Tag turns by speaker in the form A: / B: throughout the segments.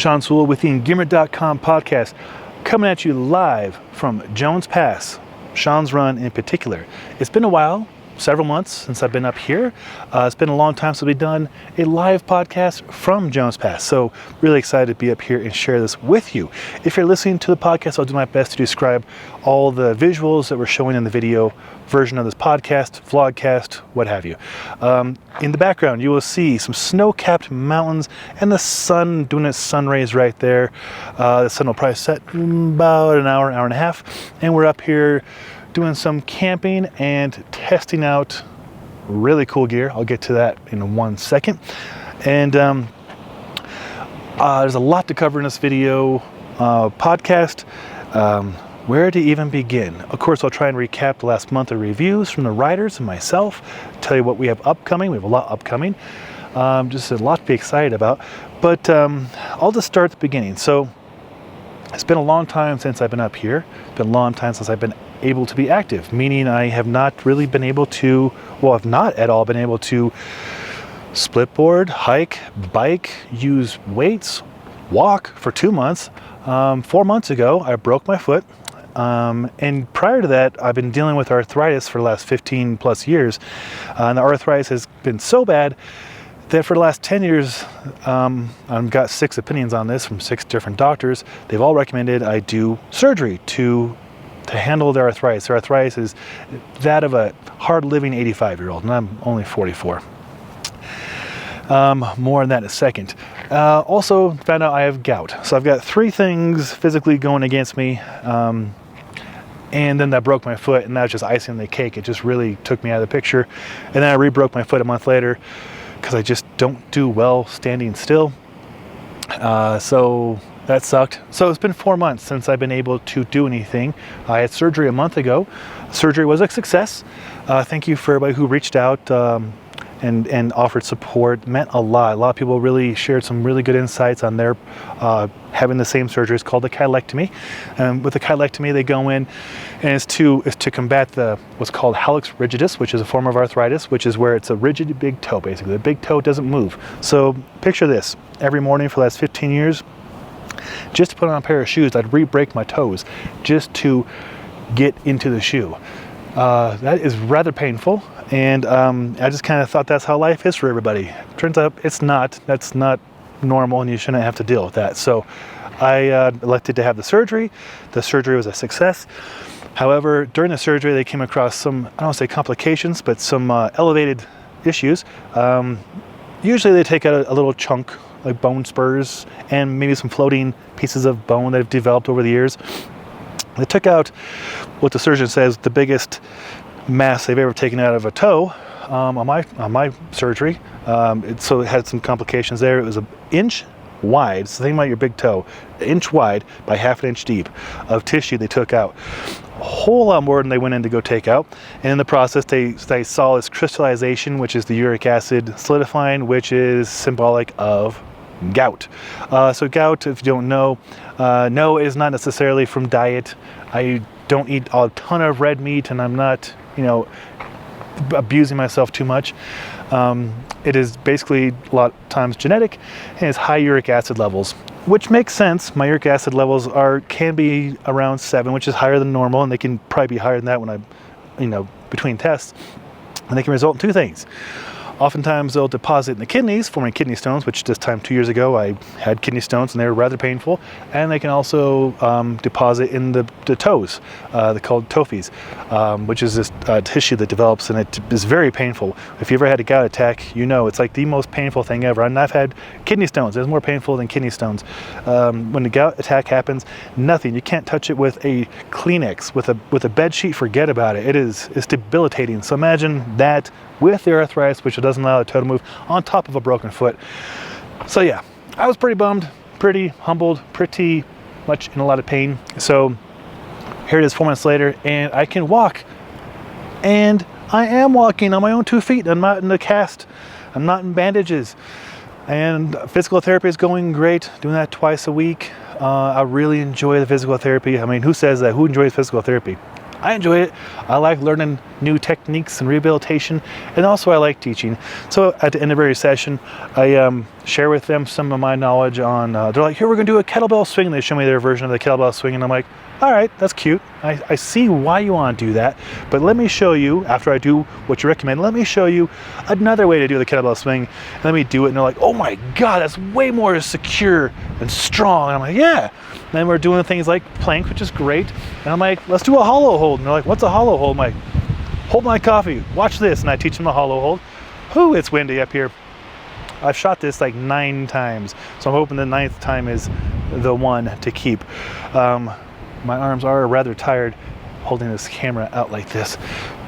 A: Sean Sewell with the Engearment.com podcast, coming at you live from Jones Pass, Sean's run in particular. It's been a while, several months since I've been up here. It's been a long time since we've done a live podcast from Jones Pass, so really excited to be up here and share this with you. If you're listening to the podcast, I'll do my best to describe all the visuals that we're showing in the video version of this podcast, vlogcast, what have you. In the background, you will see some snow-capped mountains and the sun doing its sun rays right there. The sun will probably set about an hour, hour and a half, and we're up here doing some camping and testing out really cool gear. I'll get to that in 1 second. And there's a lot to cover in this video podcast. Where to even begin? Of course, I'll try and recap the last month of reviews from the riders and myself, tell you what we have upcoming. We have a lot upcoming. Just a lot to be excited about. But I'll just start at the beginning. So it's been a long time since I've been up here. It's been a long time since I've been able to be active, meaning I have not really been able to, well, I've not at all been able to split board, hike, bike, use weights, walk for 2 months. 4 months ago, I broke my foot. And prior to that, I've been dealing with arthritis for the last 15 plus years. And the arthritis has been so bad that for the last 10 years, I've got 6 opinions on this from 6 different doctors. They've all recommended I do surgery to handle the arthritis. The arthritis is that of a hard-living 85-year-old, and I'm only 44. More on that in a second. Also found out I have gout. So I've got 3 things physically going against me. And then that broke my foot, and that was just icing on the cake. It just really took me out of the picture. And then I re-broke my foot a month later because I just don't do well standing still. So that sucked. So it's been 4 months since I've been able to do anything. I had surgery a month ago. Surgery was a success. Thank you for everybody who reached out and offered support. It meant a lot. A lot of people really shared some really good insights on their having the same surgery. It's called the chilectomy. With the chilectomy, they go in, and it's to combat what's called hallux rigidus, which is a form of arthritis, which is where it's a rigid big toe, basically. The big toe doesn't move. So picture this. Every morning for the last 15 years, just to put on a pair of shoes, I'd re-break my toes just to get into the shoe. That is rather painful. And I just kind of thought that's how life is for everybody. Turns out it's not. That's not normal, and you shouldn't have to deal with that. So I elected to have the surgery. The surgery was a success. However, during the surgery, they came across some, I don't want to say complications, but some elevated issues. Usually they take out a little chunk, like bone spurs, and maybe some floating pieces of bone that have developed over the years. They took out what the surgeon says the biggest mass they've ever taken out of a toe on my surgery. So it had some complications there. It was an inch wide. So think about your big toe, an inch wide by half an inch deep of tissue they took out. A whole lot more than they went in to go take out. And in the process, they saw this crystallization, which is the uric acid solidifying, which is symbolic of gout. So gout, if you don't know, no, it is not necessarily from diet. I don't eat a ton of red meat, and I'm not, abusing myself too much. It is basically a lot of times genetic, and it's high uric acid levels, which makes sense. My uric acid levels can be around 7, which is higher than normal, and they can probably be higher than that when between tests, and they can result in 2 things. Oftentimes they'll deposit in the kidneys, forming kidney stones, which this time 2 years ago I had kidney stones, and they were rather painful. And they can also deposit in the toes. They're called tophies, which is this tissue that develops, and it is very painful. If you ever had a gout attack, it's like the most painful thing ever. And I've had kidney stones. It's more painful than kidney stones. When the gout attack happens, nothing. You can't touch it with a Kleenex, with a bed sheet. Forget about it. It's debilitating. So imagine that with the arthritis, which doesn't allow the toe to move, on top of a broken foot. So yeah, I was pretty bummed, pretty humbled, pretty much in a lot of pain. So here it is 4 months later, and I can walk. And I am walking on my own 2 feet. I'm not in the cast. I'm not in bandages. And physical therapy is going great, doing that twice a week. I really enjoy the physical therapy. I mean, who says that? Who enjoys physical therapy? I enjoy it. I like learning new techniques and rehabilitation, and also I like teaching. So at the end of every session, I share with them some of my knowledge on, they're like, here, we're gonna do a kettlebell swing. And they show me their version of the kettlebell swing, and I'm like, all right, that's cute. I see why you want to do that, but let me show you, after I do what you recommend, let me show you another way to do the kettlebell swing. And let me do it, and they're like, oh my God, that's way more secure and strong. And I'm like, yeah. And then we're doing things like plank, which is great. And I'm like, let's do a hollow hold. And they're like, what's a hollow hold? I'm like, hold my coffee, watch this. And I teach them a hollow hold. Whew, it's windy up here. I've shot this like 9 times, so I'm hoping the 9th time is the one to keep. My arms are rather tired holding this camera out like this.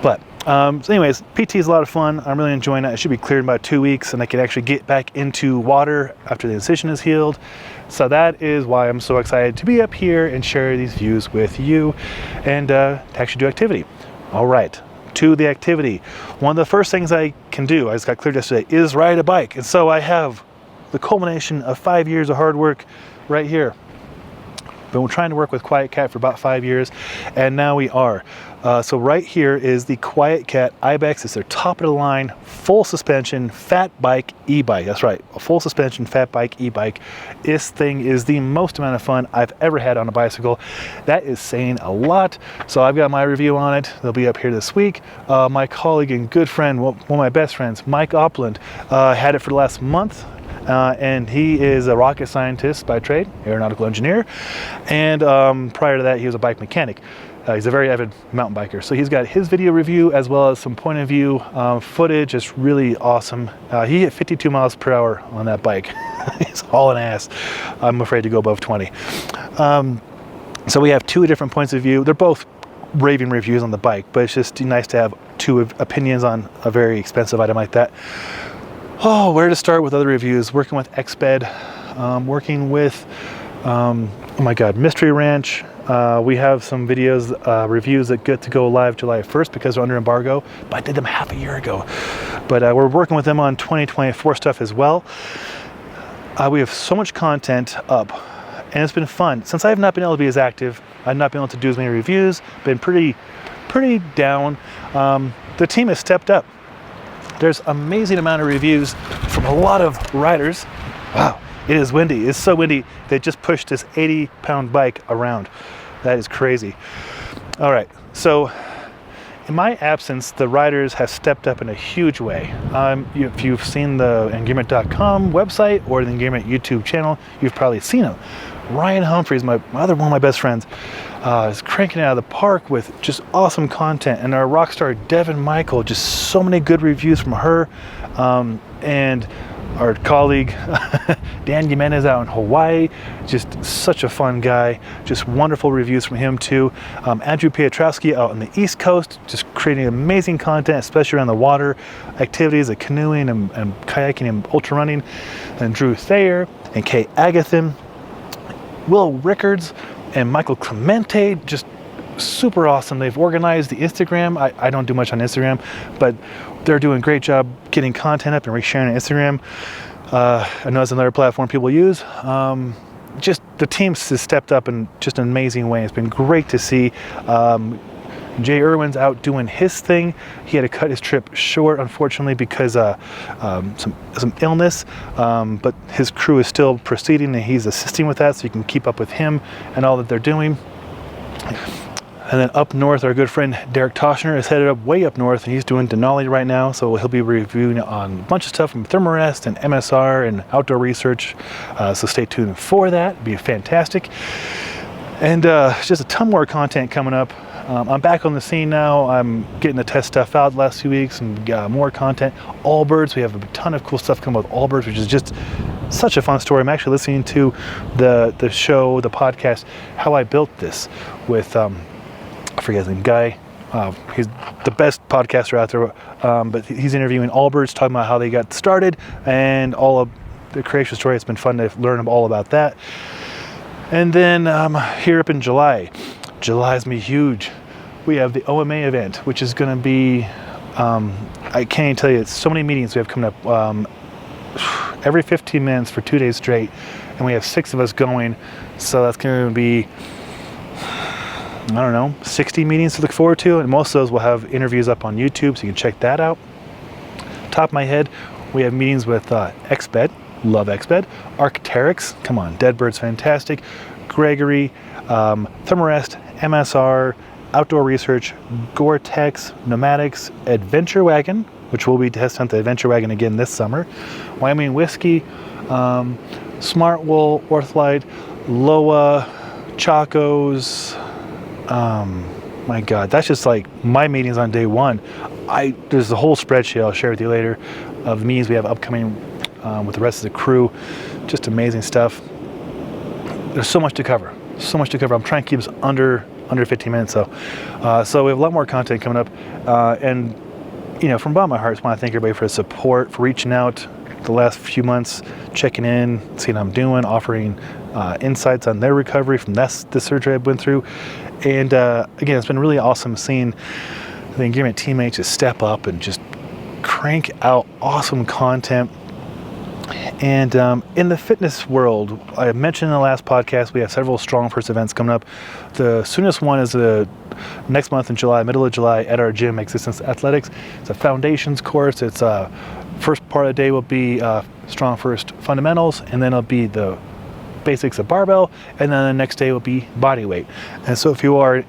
A: But so anyways, PT is a lot of fun. I'm really enjoying it. It should be cleared in about 2 weeks, and I can actually get back into water after the incision is healed. So that is why I'm so excited to be up here and share these views with you and to actually do activity. All right, to the activity. One of the first things I can do, I just got cleared yesterday, is ride a bike. And so I have the culmination of 5 years of hard work right here. Been trying to work with QuietKat for about 5 years, and now we are. So right here is the QuietKat Ibex. It's their top of the line, full suspension, fat bike, e-bike. That's right, a full suspension, fat bike, e-bike. This thing is the most amount of fun I've ever had on a bicycle. That is saying a lot. So I've got my review on it. They'll be up here this week. My colleague and good friend, one of my best friends, Mike Opland, had it for the last month. And he is a rocket scientist by trade, aeronautical engineer, and prior to that he was a bike mechanic. He's a very avid mountain biker, so he's got his video review as well as some point of view footage. It's really awesome. He hit 52 miles per hour on that bike. He's hauling ass. I'm afraid to go above 20. So we have 2 different points of view. They're both raving reviews on the bike, but it's just nice to have 2 opinions on a very expensive item like that. Oh, where to start with other reviews? Working with EXPED, working with, oh my God, Mystery Ranch. We have some videos, reviews that get to go live July 1st because they're under embargo, but I did them half a year ago. But we're working with them on 2024 stuff as well. We have so much content up, and it's been fun. Since I have not been able to be as active, I've not been able to do as many reviews, been pretty down. The team has stepped up. There's amazing amount of reviews from a lot of riders. Wow, it is windy. It's so windy. They just pushed this 80-pound bike around. That is crazy. All right, so in my absence, the riders have stepped up in a huge way. If you've seen the Engearment.com website or the Engearment YouTube channel, you've probably seen them. Ryan Humphreys, one of my best friends, is cranking it out of the park with just awesome content. And our rock star Devin Michael, just so many good reviews from her. And our colleague Dan Jimenez out in Hawaii, just such a fun guy. Just wonderful reviews from him too. Andrew Piotrowski out on the East Coast, just creating amazing content, especially around the water activities like canoeing and kayaking and ultra running. And Drew Thayer and Kay Agathan. Will Rickards and Michael Clemente, just super awesome. They've organized the Instagram. I don't do much on Instagram, but they're doing a great job getting content up and resharing on Instagram. I know it's another platform people use. Just the team has stepped up in just an amazing way. It's been great to see. Jay Irwin's out doing his thing. He had to cut his trip short, unfortunately, because some illness, but his crew is still proceeding and he's assisting with that, so you can keep up with him and all that they're doing. And then up north, our good friend Derek Toshner is headed up way up north, and he's doing Denali right now, so he'll be reviewing on a bunch of stuff from Thermarest and MSR and outdoor research, so stay tuned for that. It'll be fantastic. And just a ton more content coming up. I'm back on the scene now. I'm getting the test stuff out the last few weeks and more content. Allbirds, we have a ton of cool stuff coming with Allbirds, which is just such a fun story. I'm actually listening to the show, the podcast, How I Built This with, I forget his name, Guy. He's the best podcaster out there, but he's interviewing Allbirds, talking about how they got started and all of the creation story. It's been fun to learn all about that. And then here up in July is going to be huge. We have the OMA event, which is going to be, I can't even tell you, it's so many meetings we have coming up every 15 minutes for 2 days straight, and we have 6 of us going, so that's going to be I don't know, 60 meetings to look forward to, and most of those will have interviews up on YouTube, so you can check that out. Top of my head, we have meetings with EXPED, love EXPED, Arc'teryx, come on, Deadbird's fantastic, Gregory, Thermarest, MSR, Outdoor Research, Gore-Tex, Pneumatics, Adventure Wagon, which we'll be testing out the Adventure Wagon again this summer, Wyoming Whiskey, Smart Wool, Ortholite, Loa, Chacos. My God, that's just like my meetings on day one. There's a whole spreadsheet I'll share with you later of meetings we have upcoming with the rest of the crew. Just amazing stuff. There's so much to cover. So much to cover. I'm trying to keep us under 15 minutes. So we have a lot more content coming up. And you know, from the bottom of my heart, I just want to thank everybody for the support, for reaching out the last few months, checking in, seeing how I'm doing, offering insights on their recovery from the surgery I've went through. And again, it's been really awesome seeing the Engearment teammates just step up and just crank out awesome content. And in the fitness world, I mentioned in the last podcast, we have several Strong First events coming up. The soonest one is next month in July, middle of July, at our gym, Existence Athletics. It's a foundations course. It's first part of the day will be Strong First fundamentals, and then it'll be the basics of barbell, and then the next day will be body weight. And so if you are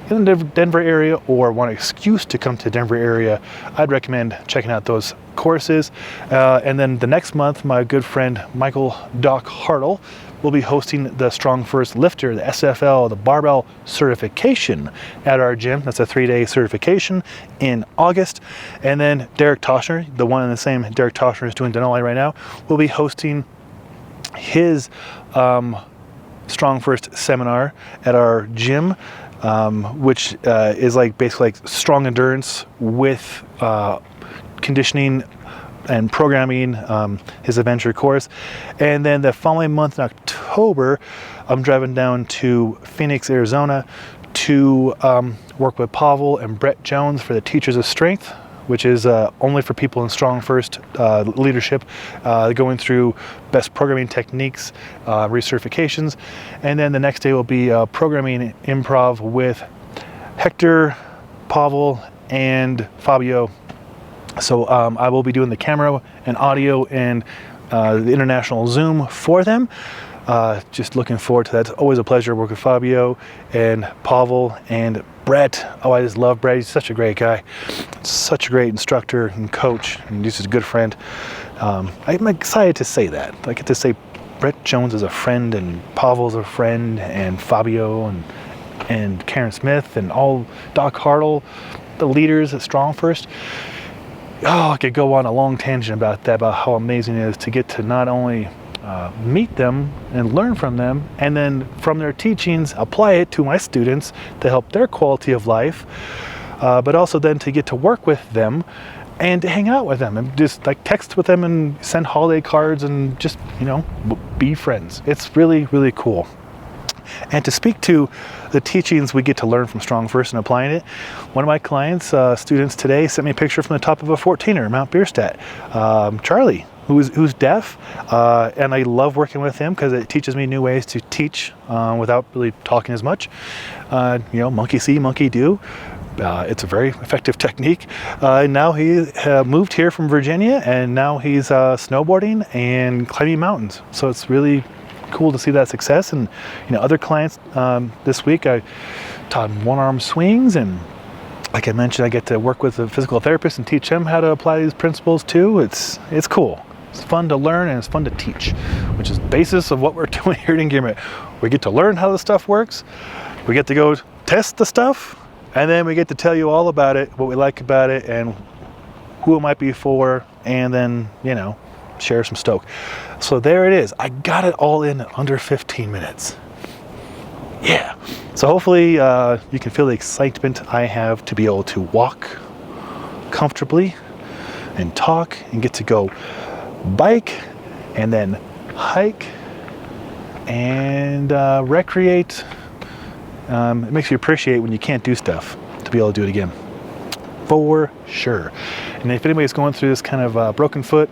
A: in the Denver area or want an excuse to come to the Denver area, I'd recommend checking out those courses. And then the next month, my good friend Michael Doc Hartle will be hosting the Strong First Lifter, the SFL, the barbell certification at our gym. That's a 3-day certification in August. And then Derek Toshner, the one and the same Derek Toshner is doing Denali right now, will be hosting his Strong First seminar at our gym, which is like basically like strong endurance with conditioning and programming, his adventure course. And then the following month in October, I'm driving down to Phoenix, Arizona to work with Pavel and Brett Jones for the Teachers of Strength, which is only for people in Strong First leadership, going through best programming techniques, recertifications. And then the next day will be programming improv with Hector, Pavel, and Fabio. So I will be doing the camera and audio and the international Zoom for them. Just looking forward to that. It's always a pleasure to work with Fabio and Pavel and Brett. Oh, I just love Brett. He's such a great guy. Such a great instructor and coach, and he's just a good friend. I'm excited to say that. I get to say Brett Jones is a friend, and Pavel's a friend, and Fabio and Karen Smith and all Doc Hartle, the leaders at Strong First. Oh, I could go on a long tangent about that, about how amazing it is to get to not only meet them and learn from them, and then from their teachings apply it to my students to help their quality of life, but also then to get to work with them and to hang out with them and just like text with them and send holiday cards and just, you know, be friends. It's really, really cool. And to speak to the teachings we get to learn from Strong First and applying it, one of my clients, students today, sent me a picture from the top of a 14er, Mount Bierstadt. Charlie, who's deaf, and I love working with him because it teaches me new ways to teach without really talking as much. You know, monkey see, monkey do. It's a very effective technique. Now he moved here from Virginia, and now he's snowboarding and climbing mountains. So it's really cool to see that success. And you know, other clients this week, I taught them one-arm swings, and like I mentioned, I get to work with a physical therapist and teach them how to apply these principles too. It's cool. It's fun to learn, and it's fun to teach, which is the basis of what we're doing here at Engearment. We get to learn how the stuff works. We get to go test the stuff, and then we get to tell you all about it, what we like about it, and who it might be for, and then, you know, share some stoke. So there it is. I got it all in under 15 minutes. Yeah. So hopefully you can feel the excitement I have to be able to walk comfortably and talk and get to go bike and then hike and recreate. It makes you appreciate when you can't do stuff to be able to do it again. For sure. And if anybody's going through this kind of broken foot,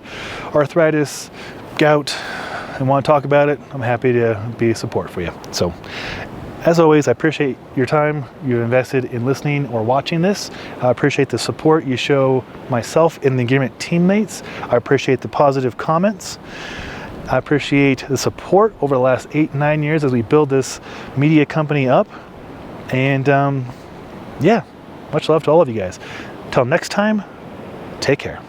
A: arthritis, gout, and want to talk about it, I'm happy to be support for you. So As always, I appreciate your time you've invested in listening or watching this. I appreciate the support you show myself and the Engearment teammates. I appreciate the positive comments. I appreciate the support over the last 8-9 years as we build this media company up. And yeah, much love to all of you guys. Until next time, take care.